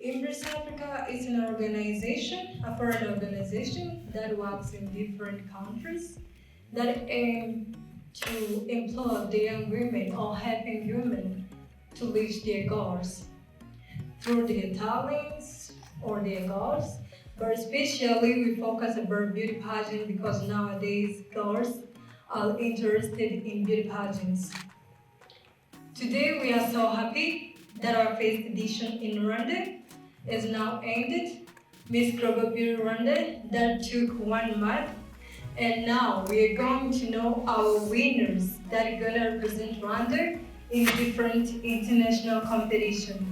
Embrace Africa is an organization, a foreign organization that works in different countries that aim to employ the young women or helping women to reach their goals through their talents or their goals. But especially we focus about beauty pageant because nowadays girls are interested in beauty pageants. Today we are so happy that our first edition in Rwanda is now ended. Miss Global Beauty Rwanda that took 1 month, and now we are going to know our winners that are going to represent Rwanda in different international competitions.